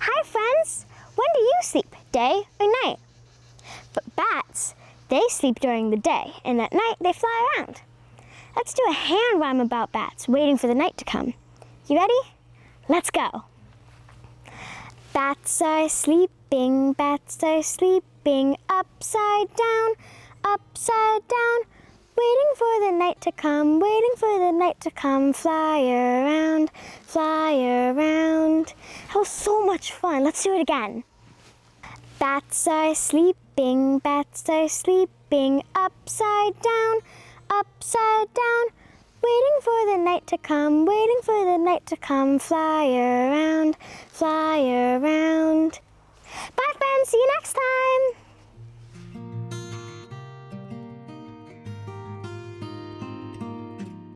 Hi friends! When do you sleep, day or night? But bats, they sleep during the day, and at night they fly around. Let's do a hand rhyme about bats waiting for the night to come. You ready? Let's go. Bats are sleeping upside down, waiting for the night to come, fly around. That was so much fun. Let's do it again. Bats are sleeping upside down, waiting for the night to come, fly around. Bye friends, see you next time.